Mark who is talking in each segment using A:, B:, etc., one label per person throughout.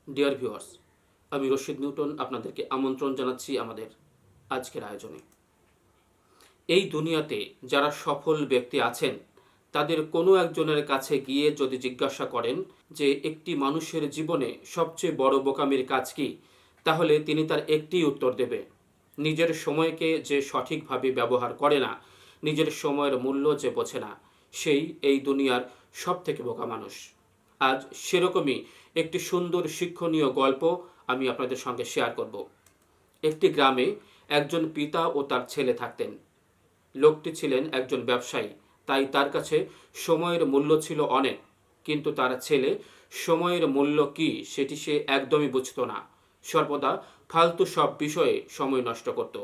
A: Dear viewers, আমি Rashid Newton আপনাদেরকে আমন্ত্রণ জানাচ্ছি আমাদের আজকের আয়োজনে। এই দুনিয়াতে যারা সফল ব্যক্তি আছেন তাদের কোনো একজনের কাছে গিয়ে যদি জিজ্ঞাসা করেন যে একটি মানুষের জীবনে সবচেয়ে বড় বোকামির কাজ কি, তাহলে তিনি তার একটি উত্তর দেবে: নিজের সময়কে যে সঠিকভাবে ব্যবহার করে না, নিজের সময়ের মূল্য যে বোঝে না, সেই এই দুনিয়ার সব থেকে বোকা মানুষ। আজ সেরকমই একটি সুন্দর শিক্ষণীয় গল্প আমি আপনাদের সঙ্গে শেয়ার করব। একটি গ্রামে একজন পিতা ও তার ছেলে থাকতেন। লোকটি ছিলেন একজন ব্যবসায়ী, তাই তার কাছে সময়ের মূল্য ছিল অনেক, কিন্তু তার ছেলে সময়ের মূল্য কি সেটি সে একদমই বুঝতো না। সর্বদা ফালতু সব বিষয়ে সময় নষ্ট করত।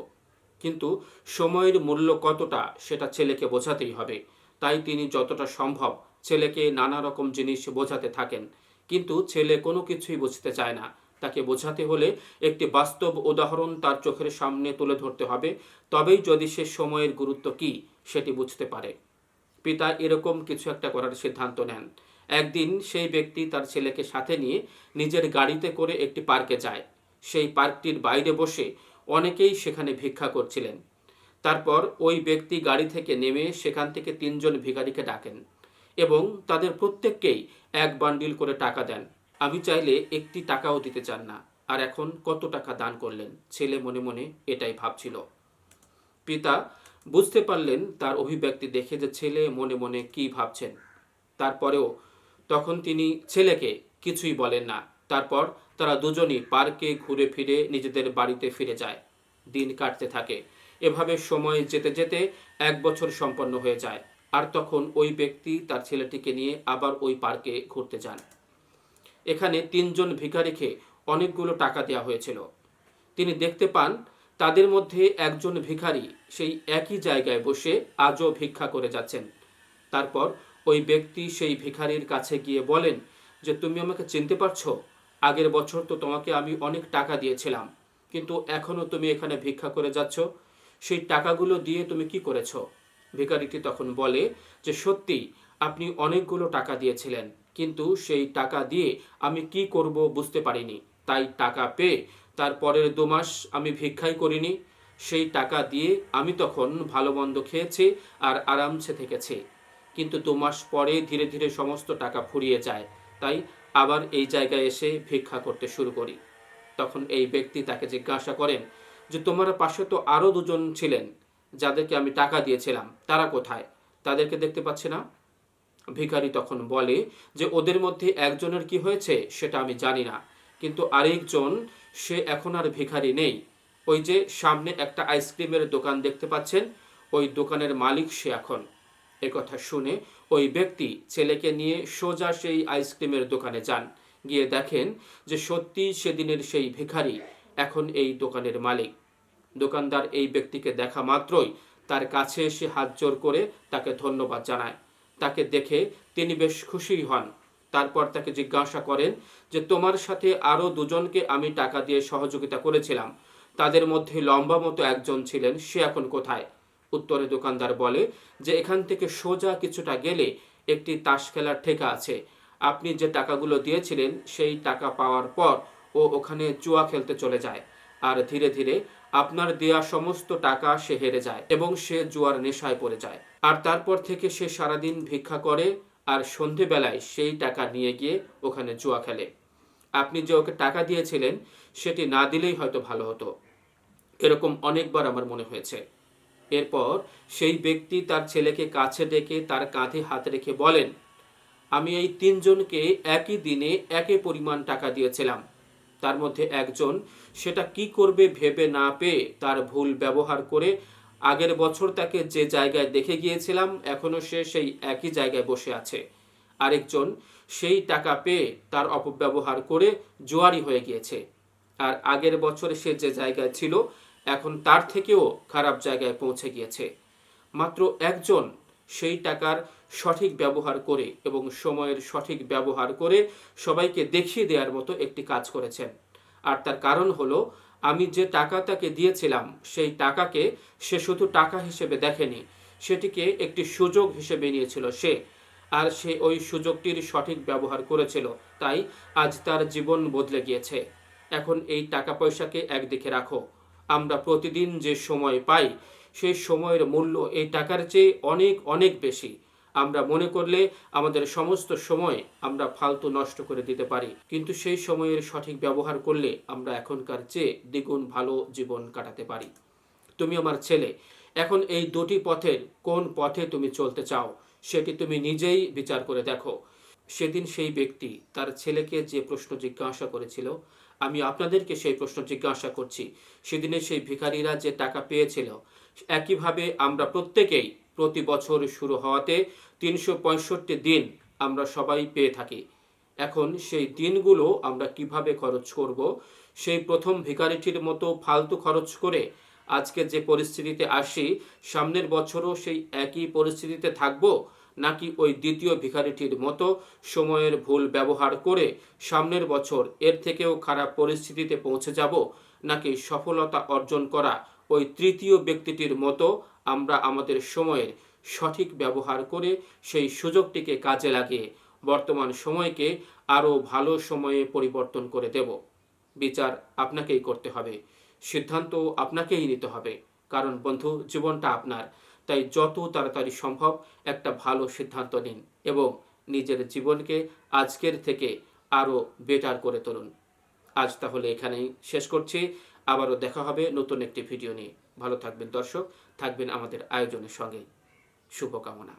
A: কিন্তু সময়ের মূল্য কতটা সেটা ছেলেকে বোঝাতেই হবে, তাই তিনি যতটা সম্ভব ছেলেকে নানা রকম জিনিস বোঝাতে থাকেন। কিন্তু ছেলে কোনো কিছুই বুঝতে চায় না। তাকে বোঝাতে হলে একটি বাস্তব উদাহরণ তার চোখের সামনে তুলে ধরতে হবে, তবেই যদি সে সময়ের গুরুত্ব কী সেটি বুঝতে পারে। পিতা এরকম কিছু একটা করার সিদ্ধান্ত নেন। একদিন সেই ব্যক্তি তার ছেলেকে সাথে নিয়ে নিজের গাড়িতে করে একটি পার্কে যায়। সেই পার্কটির বাইরে বসে অনেকেই সেখানে ভিক্ষা করছিলেন। তারপর ওই ব্যক্তি গাড়ি থেকে নেমে সেখান থেকে 3জন ভিখারিকে ডাকেন এবং তাদের প্রত্যেককেই এক বান্ডিল করে টাকা দেন। আমি চাইলে একটি টাকাও দিতে চান না, আর এখন কত টাকা দান করলেন। ছেলে মনে মনে এটাই ভাবছিল। পিতা বুঝতে পারলেন তার অভিব্যক্তি দেখে যে ছেলে মনে মনে কি ভাবছেন। তারপরেও তখন তিনি ছেলেকে কিছুই বলেন না। তারপর তারা দুজনই পার্কে ঘুরে ফিরে নিজেদের বাড়িতে ফিরে যায়। দিন কাটতে থাকে। এভাবে সময় যেতে যেতে 1 বছর সম্পন্ন হয়ে যায়। আর তখন ওই ব্যক্তি তার ছেলেটিকে নিয়ে আবার ওই পার্কে ঘুরতে যান। এখানে 3জন ভিখারিকে অনেকগুলো টাকা দেওয়া হয়েছিল। তিনি দেখতে পান তাদের মধ্যে একজন ভিখারি সেই একই জায়গায় বসে আজও ভিক্ষা করে যাচ্ছেন। তারপর ওই ব্যক্তি সেই ভিখারির কাছে গিয়ে বলেন যে, তুমি আমাকে চিনতে পারছো? আগের বছর তো তোমাকে আমি অনেক টাকা দিয়েছিলাম, কিন্তু এখনো তুমি এখানে ভিক্ষা করে যাচ্ছ। সেই টাকাগুলো দিয়ে তুমি কি করেছো? ভিখারিটি তখন বলে যে, সত্যি আপনি অনেকগুলো টাকা দিয়েছিলেন, কিন্তু সেই টাকা দিয়ে আমি কি করব বুঝতে পারিনি। তাই টাকা পেয়ে তার পরের 2 মাস আমি ভিক্ষাই করিনি। সেই টাকা দিয়ে আমি তখন ভালো মন্দ খেয়েছি আর আরামসে থেকেছি। কিন্তু 2 মাস পরে ধীরে ধীরে সমস্ত টাকা ফুরিয়ে যায়, তাই আবার এই জায়গায় এসে ভিক্ষা করতে শুরু করি। তখন এই ব্যক্তি তাকে জিজ্ঞাসা করেন যে, তোমার পাশে তো আরও 2জন ছিলেন যাদেরকে আমি টাকা দিয়েছিলাম, তারা কোথায়? তাদেরকে দেখতে পাচ্ছি না। ভিখারি তখন বলে যে, ওদের মধ্যে একজনের কি হয়েছে সেটা আমি জানি না, কিন্তু আরেকজন, সে এখন আর ভিখারি নেই। ওই যে সামনে একটা আইসক্রিমের দোকান দেখতে পাচ্ছেন, ওই দোকানের মালিক সে এখন। একথা শুনে ওই ব্যক্তি ছেলেকে নিয়ে সোজা সেই আইসক্রিমের দোকানে যান। গিয়ে দেখেন যে সত্যি সেদিনের সেই ভিখারি এখন এই দোকানের মালিক। দোকানদার এই ব্যক্তিকে দেখা মাত্রই তার কাছে এসে হাত জোড় করে তাকে ধন্যবাদ জানায়। তাকে দেখে তিনি বেশ খুশি হন। তারপর তাকে জিজ্ঞাসা করেন যে, তোমার সাথে আরও 2জনকে আমি টাকা দিয়ে সহযোগিতা করেছিলাম, তাদের মধ্যে লম্বা মতো একজন ছিলেন, সে এখন কোথায়? উত্তরে দোকানদার বলে যে, এখান থেকে সোজা কিছুটা গেলে একটি তাস খেলার ঠেকা আছে। আপনি যে টাকাগুলো দিয়েছিলেন সেই টাকা পাওয়ার পর ও ওখানে জুয়া খেলতে চলে যায়, আর ধীরে ধীরে আপনার দেয়া সমস্ত টাকা সে হেরে যায় এবং সে জুয়ার নেশায় পড়ে যায়। আর তারপর থেকে সে সারাদিন ভিক্ষা করে আর সন্ধেবেলায় সেই টাকা নিয়ে গিয়ে ওখানে জুয়া খেলে। আপনি যে ওকে টাকা দিয়েছিলেন সেটি না দিলেই হয়তো ভালো হতো। এরকম অনেকবার আমার মনে হয়েছে। এরপর সেই ব্যক্তি তার ছেলেকে কাছে ডেকে তার কাঁধে হাত রেখে বলেন, আমি এই 3জনকে একই দিনে একই পরিমাণ টাকা দিয়েছিলাম। তার মধ্যে একজন সেটা কি করবে ভেবে না পেয়ে তার ভুল ব্যবহার করে আগের বছর তাকে যে জায়গায় দেখে গিয়েছিলাম এখনো সে সেই একই জায়গায় বসে আছে। আরেকজন সেই টাকা পেয়ে তার অপব্যবহার করে জুয়ারি হয়ে গিয়েছে, আর আগের বছরে সে যে জায়গায় ছিল এখন তার থেকেও খারাপ জায়গায় পৌঁছে গিয়েছে। মাত্র একজন সেই টাকার সঠিক ব্যবহার করে এবং সময়ের সঠিক ব্যবহার করে সবাইকে দেখিয়ে দেওয়ার মতো একটি কাজ করেছেন। আর তার কারণ হলো, আমি যে টাকা তাকে দিয়েছিলাম সেই টাকাকে সে শুধু টাকা হিসেবে দেখেনি, সেটিকে একটি সুযোগ হিসেবে নিয়েছিল সে। আর সে ওই সুযোগটির সঠিক ব্যবহার করেছিল, তাই আজ তার জীবন বদলে গিয়েছে। এখন এই টাকা পয়সাকে একদিকে রাখো। আমরা প্রতিদিন যে সময় পাই সেই সময়ের মূল্য এই টাকার চেয়ে অনেক অনেক বেশি। আমরা মনে করলে আমাদের সমস্ত সময় আমরা ফালতু নষ্ট করে দিতে পারি, কিন্তু সেই সময়ের সঠিক ব্যবহার করলে আমরা এখনকার চেয়ে দ্বিগুণ ভালো জীবন কাটাতে পারি। তুমি আমার ছেলে, এখন এই দুটি পথের কোন পথে তুমি চলতে চাও সেটি তুমি নিজেই বিচার করে দেখো। সেদিন সেই ব্যক্তি তার ছেলেকে যে প্রশ্ন জিজ্ঞাসা করেছিল, আমি আপনাদেরকে সেই প্রশ্ন জিজ্ঞাসা করছি, সেদিনে সেই ভিখারিরা যে টাকা পেয়েছিল, একইভাবে আমরা প্রত্যেকেই প্রতি বছর শুরু হওয়াতে 365 দিন আমরা সবাই পেয়ে থাকি। এখন সেই দিনগুলো আমরা কিভাবে খরচ করব? সেই প্রথম ভিখারিটির মতো ফালতু খরচ করে আজকে যে পরিস্থিতিতে আসি, সামনের বছরও সেই একই পরিস্থিতিতে থাকব, নাকি ওই দ্বিতীয় ভিখারিটির মতো সময়ের ভুল ব্যবহার করে সামনের বছর এর থেকেও খারাপ পরিস্থিতিতে পৌঁছে যাব, নাকি সফলতা অর্জন করা ওই তৃতীয় ব্যক্তিটির মতো আমরা আমাদের সময়ের সঠিক ব্যবহার করে সেই সুযোগটিকে কাজে লাগিয়ে বর্তমান সময়কে আরও ভালো সময়ে পরিবর্তন করে দেব? বিচার আপনাকেই করতে হবে, সিদ্ধান্ত আপনাকেই নিতে হবে। কারণ বন্ধু, জীবনটা আপনার, তাই যত তাড়াতাড়ি সম্ভব একটা ভালো সিদ্ধান্ত নিন এবং নিজের জীবনকে আজকের থেকে আরও বেটার করে তুলুন। আজ তাহলে এখানেই শেষ করছি। আবারও দেখা হবে নতুন একটি ভিডিও নিয়ে। ভালো থাকবেন দর্শক, থাকবেন আমাদের আয়োজনের সঙ্গে। শুভকামনা।